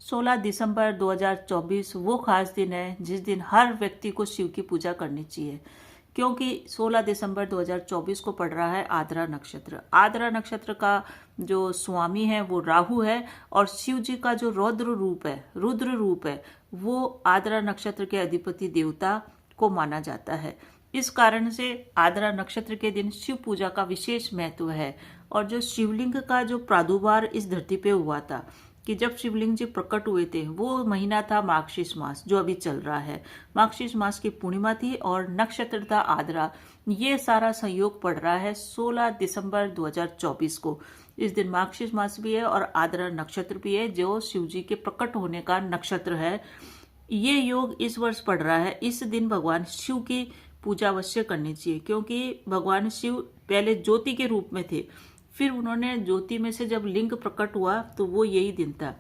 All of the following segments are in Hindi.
16 दिसंबर 2024 वो खास दिन है जिस दिन हर व्यक्ति को शिव की पूजा करनी चाहिए, क्योंकि 16 दिसंबर 2024 को पड़ रहा है आद्रा नक्षत्र। आद्रा नक्षत्र का जो स्वामी है वो राहु है, और शिव जी का जो रुद्र रूप है वो आद्रा नक्षत्र के अधिपति देवता को माना जाता है। इस कारण से आद्रा नक्षत्र के दिन शिव पूजा का विशेष महत्व है। और जो शिवलिंग का जो प्रादुर्भाव इस धरती पे हुआ था, कि जब शिवलिंग जी प्रकट हुए थे, वो महीना था मार्गशीर्ष मास जो अभी चल रहा है। मार्गशीर्ष मास की पूर्णिमा थी और नक्षत्र था आद्रा। ये सारा संयोग पड़ रहा है 16 दिसंबर 2024 को। इस दिन मार्गशीर्ष मास भी है और आद्रा नक्षत्र भी है जो शिव जी के प्रकट होने का नक्षत्र है। ये योग इस वर्ष पड़ रहा है। इस दिन भगवान शिव की पूजा अवश्य करनी चाहिए, क्योंकि भगवान शिव पहले ज्योति के रूप में थे, फिर उन्होंने ज्योति में से जब लिंग प्रकट हुआ तो वो यही दिन था।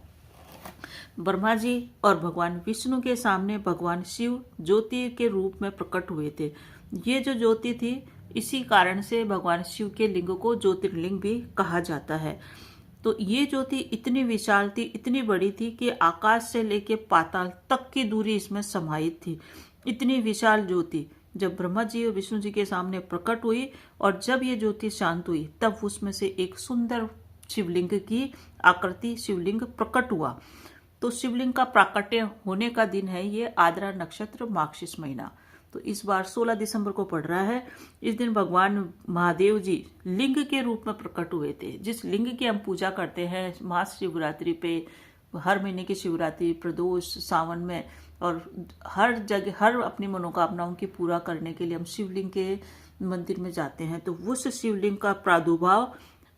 ब्रह्मा जी और भगवान विष्णु के सामने भगवान शिव ज्योति के रूप में प्रकट हुए थे। ये जो ज्योति थी, इसी कारण से भगवान शिव के लिंग को ज्योतिर्लिंग भी कहा जाता है। तो ये ज्योति इतनी विशाल थी, इतनी बड़ी थी कि आकाश से लेके पाताल तक की दूरी इसमें समाहित थी। इतनी विशाल ज्योति जब ब्रह्मा जी और विष्णु जी के सामने प्रकट हुई, और जब ये ज्योति शांत हुई, तब उसमें से एक सुंदर शिवलिंग की आकृति शिवलिंग प्रकट हुआ। तो शिवलिंग का प्राकट्य होने का दिन है ये आद्रा नक्षत्र मार्गशीर्ष महीना। तो इस बार 16 दिसंबर को पड़ रहा है। इस दिन भगवान महादेव जी लिंग के रूप में प्रकट हुए थे। जिस लिंग की हम पूजा करते हैं महाशिवरात्रि पे, हर महीने की शिवरात्रि, प्रदोष, सावन में, और हर जगह हर अपनी मनोकामनाओं की पूरा करने के लिए हम शिवलिंग के मंदिर में जाते हैं। तो उस शिवलिंग का प्रादुर्भाव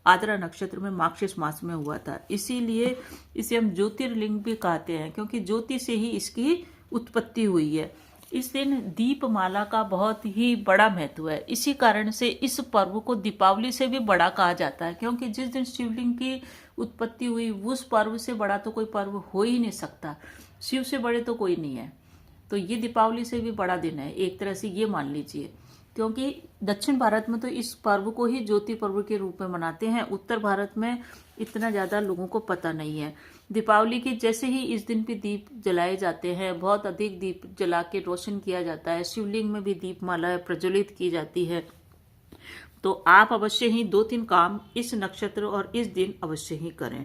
आद्रा नक्षत्र में मार्गशीर्ष मास में हुआ था। इसीलिए इसे हम ज्योतिर्लिंग भी कहते हैं, क्योंकि ज्योति से ही इसकी उत्पत्ति हुई है। इस दिन दीपमाला का बहुत ही बड़ा महत्व है। इसी कारण से इस पर्व को दीपावली से भी बड़ा कहा जाता है, क्योंकि जिस दिन शिवलिंग की उत्पत्ति हुई, उस पर्व से बड़ा तो कोई पर्व हो ही नहीं सकता। शिव से बड़े तो कोई नहीं है। तो ये दीपावली से भी बड़ा दिन है, एक तरह से ये मान लीजिए। क्योंकि दक्षिण भारत में तो इस पर्व को ही ज्योति पर्व के रूप में मनाते हैं। उत्तर भारत में इतना ज़्यादा लोगों को पता नहीं है। दीपावली की जैसे ही इस दिन भी दीप जलाए जाते हैं, बहुत अधिक दीप जला के रोशन किया जाता है। शिवलिंग में भी दीपमाला प्रज्वलित की जाती है। तो आप अवश्य ही 2-3 काम इस नक्षत्र और इस दिन अवश्य ही करें।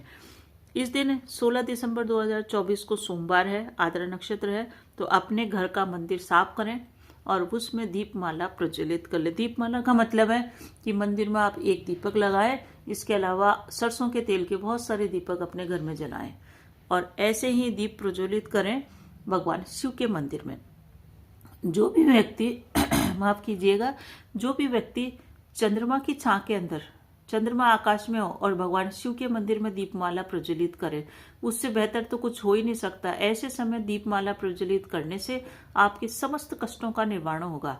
इस दिन 16 दिसंबर 2024 को सोमवार है, आद्रा नक्षत्र है। तो अपने घर का मंदिर साफ करें और उसमें दीपमाला प्रज्वलित कर ले। दीपमाला का मतलब है कि मंदिर में आप एक दीपक लगाएं, इसके अलावा सरसों के तेल के बहुत सारे दीपक अपने घर में जलाएं, और ऐसे ही दीप प्रज्वलित करें भगवान शिव के मंदिर में। जो भी व्यक्ति माफ कीजिएगा, जो भी व्यक्ति चंद्रमा की छां के अंदर, चंद्रमा आकाश में हो और भगवान शिव के मंदिर में दीपमाला प्रज्वलित करे, उससे बेहतर तो कुछ हो ही नहीं सकता। ऐसे समय दीपमाला प्रज्वलित करने से आपके समस्त कष्टों का निवारण होगा।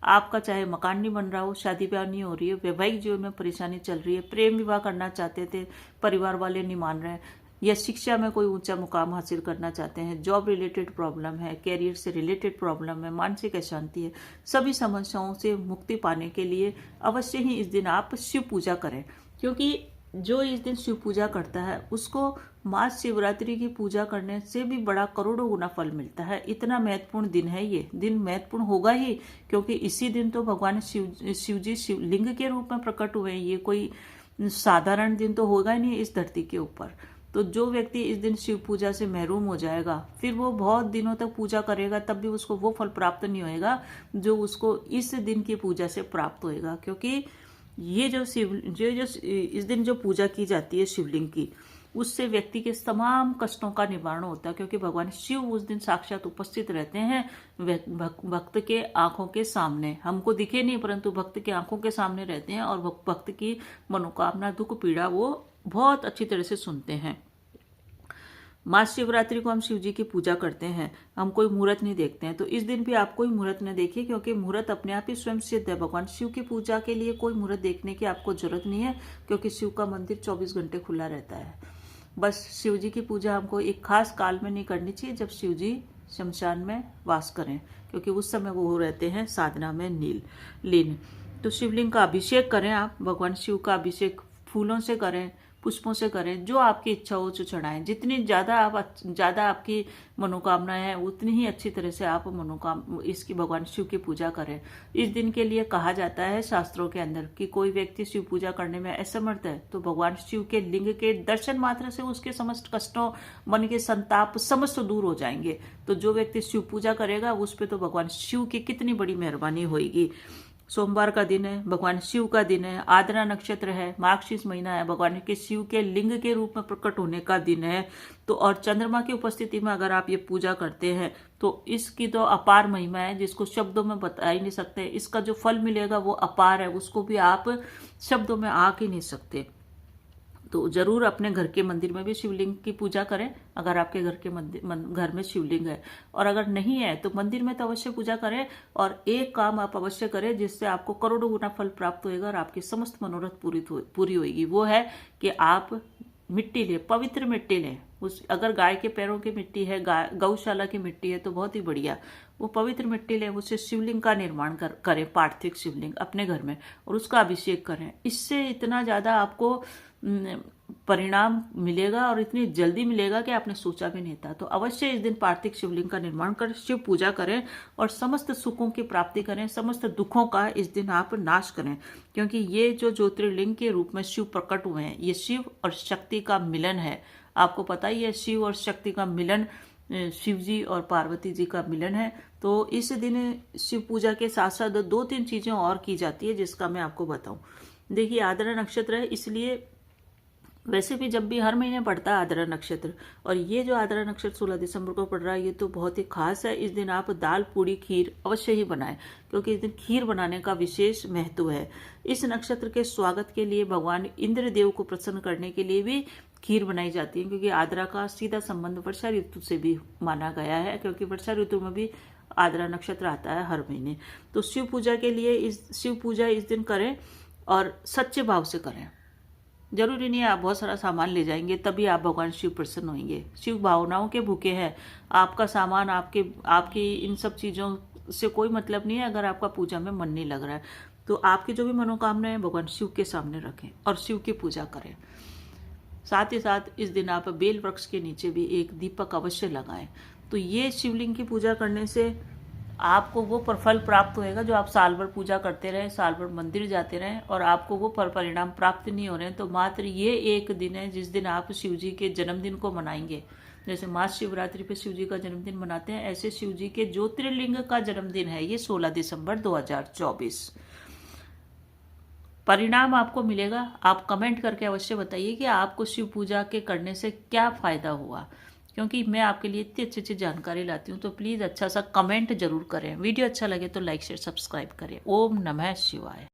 आपका चाहे मकान नहीं बन रहा हो, शादी ब्याह नहीं हो रही है, वैवाहिक जीवन में परेशानी चल रही है, प्रेम विवाह करना चाहते थे, परिवार वाले नहीं मान रहे, या शिक्षा में कोई ऊंचा मुकाम हासिल करना चाहते हैं, जॉब रिलेटेड प्रॉब्लम है, कैरियर से रिलेटेड प्रॉब्लम है, मानसिक अशांति है, सभी समस्याओं से मुक्ति पाने के लिए अवश्य ही इस दिन आप शिव पूजा करें। क्योंकि जो इस दिन शिव पूजा करता है उसको महाशिवरात्रि की पूजा करने से भी बड़ा करोड़ों गुना फल मिलता है। इतना महत्वपूर्ण दिन है। ये दिन महत्वपूर्ण होगा ही, क्योंकि इसी दिन तो भगवान शिव जी शिवलिंग के रूप में प्रकट हुए हैं। ये कोई साधारण दिन तो होगा ही नहीं इस धरती के ऊपर। तो जो व्यक्ति इस दिन शिव पूजा से महरूम हो जाएगा, फिर वो बहुत दिनों तक पूजा करेगा, तब भी उसको वो फल प्राप्त नहीं होएगा जो उसको इस दिन की पूजा से प्राप्त होएगा। क्योंकि ये जो इस दिन जो पूजा की जाती है शिवलिंग की, उससे व्यक्ति के तमाम कष्टों का निवारण होता है। क्योंकि भगवान शिव उस दिन साक्षात उपस्थित रहते हैं भक्त के आंखों के सामने। हमको दिखे नहीं, परंतु भक्त के आंखों के सामने रहते हैं, और भक्त की मनोकामना, दुख, पीड़ा वो बहुत अच्छी तरह से सुनते हैं। महाशिवरात्रि को हम शिव जी की पूजा करते हैं, हम कोई मुहूर्त नहीं देखते हैं। तो इस दिन भी आप कोई मुहूर्त न देखिए, क्योंकि मुहूर्त अपने आप ही स्वयं सिद्ध है। भगवान शिव की पूजा के लिए कोई मुहूर्त देखने की आपको जरूरत नहीं है, क्योंकि शिव का मंदिर 24 घंटे खुला रहता है। बस शिव जी की पूजा हमको एक खास काल में नहीं करनी चाहिए, जब शिव जी शमशान में वास करें, क्योंकि उस समय वो रहते हैं साधना में लीन। तो शिवलिंग का अभिषेक करें आप, भगवान शिव का अभिषेक फूलों से करें, पुष्पों से करें, जो आपकी इच्छा हो जो चढ़ाएं। जितनी ज़्यादा आपकी मनोकामनाएं हैं उतनी ही अच्छी तरह से आप इसकी भगवान शिव की पूजा करें। इस दिन के लिए कहा जाता है शास्त्रों के अंदर कि कोई व्यक्ति शिव पूजा करने में असमर्थ है तो भगवान शिव के लिंग के दर्शन मात्र से उसके समस्त कष्टों, मन के संताप समस्त दूर हो जाएंगे। तो जो व्यक्ति शिव पूजा करेगा उस पे तो भगवान शिव की कितनी बड़ी मेहरबानी होगी। सोमवार का दिन है, भगवान शिव का दिन है, आद्रा नक्षत्र है, मार्गशीर्ष महीना है, भगवान के शिव के लिंग के रूप में प्रकट होने का दिन है। तो और चंद्रमा की उपस्थिति में अगर आप ये पूजा करते हैं तो इसकी तो अपार महिमा है जिसको शब्दों में बता ही नहीं सकते। इसका जो फल मिलेगा वो अपार है, उसको भी आप शब्दों में आंक ही नहीं सकते। तो जरूर अपने घर के मंदिर में भी शिवलिंग की पूजा करें अगर आपके घर में शिवलिंग है, और अगर नहीं है तो मंदिर में तो अवश्य पूजा करें। और एक काम आप अवश्य करें जिससे आपको करोड़ों गुना फल प्राप्त होएगा और आपकी समस्त मनोरथ पूरी होगी। वो है कि आप मिट्टी लें, पवित्र मिट्टी लें। अगर गाय के पैरों की मिट्टी है, गौशाला की मिट्टी है तो बहुत ही बढ़िया, वो पवित्र मिट्टी लें, उससे शिवलिंग का निर्माण करें, पार्थिव शिवलिंग अपने घर में, और उसका अभिषेक करें। इससे इतना ज़्यादा आपको परिणाम मिलेगा और इतनी जल्दी मिलेगा कि आपने सोचा भी नहीं था। तो अवश्य इस दिन पार्थिव शिवलिंग का निर्माण कर शिव पूजा करें और समस्त सुखों की प्राप्ति करें, समस्त दुखों का इस दिन आप नाश करें। क्योंकि ये जो ज्योतिर्लिंग के रूप में शिव प्रकट हुए हैं, ये शिव और शक्ति का मिलन है। आपको पता ही है शिव और शक्ति का मिलन, शिव जी और पार्वती जी का मिलन है। तो इस दिन शिव पूजा के साथ साथ 2-3 चीजें और की जाती है जिसका मैं आपको बताऊं। देखिए, आद्रा नक्षत्र है, इसलिए वैसे भी जब भी हर महीने पड़ता है आद्रा नक्षत्र, और ये जो आद्रा नक्षत्र 16 दिसंबर को पड़ रहा है ये तो बहुत ही खास है। इस दिन आप दाल पूड़ी खीर अवश्य ही बनाएं क्योंकि इस दिन खीर बनाने का विशेष महत्व है। इस नक्षत्र के स्वागत के लिए भगवान इंद्र देव को प्रसन्न करने के लिए भी खीर बनाई जाती है, क्योंकि आद्रा का सीधा संबंध वर्षा ऋतु से भी माना गया है, क्योंकि वर्षा ऋतु में भी आद्रा नक्षत्र आता है हर महीने। तो शिव पूजा के लिए शिव पूजा इस दिन करें और सच्चे भाव से करें। जरूरी नहीं है आप बहुत सारा सामान ले जाएंगे तभी आप भगवान शिव प्रसन्न होंगे। शिव भावनाओं के भूखे हैं। आपका सामान, आपकी इन सब चीजों से कोई मतलब नहीं है अगर आपका पूजा में मन नहीं लग रहा है। तो आपकी जो भी मनोकामना है भगवान शिव के सामने रखें और शिव की पूजा करें। साथ ही साथ इस दिन आप बेल वृक्ष के नीचे भी एक दीपक अवश्य लगाएं। तो ये शिवलिंग की पूजा करने से आपको वो फल प्राप्त होएगा जो आप साल भर पूजा करते रहे, साल भर मंदिर जाते रहे और आपको वो परिणाम प्राप्त नहीं हो रहे हैं। तो मात्र ये एक दिन है जिस दिन आप शिव जी के जन्मदिन को मनाएंगे। जैसे महाशिवरात्रि पे शिव जी का जन्मदिन मनाते हैं, ऐसे शिव जी के ज्योतिर्लिंग का जन्मदिन है ये 16 दिसंबर 2024। परिणाम आपको मिलेगा। आप कमेंट करके अवश्य बताइए कि आपको शिव पूजा के करने से क्या फायदा हुआ, क्योंकि मैं आपके लिए इतनी अच्छी अच्छी जानकारी लाती हूँ। तो प्लीज़ अच्छा सा कमेंट जरूर करें। वीडियो अच्छा लगे तो लाइक शेयर सब्सक्राइब करें। ओम नमः शिवाय।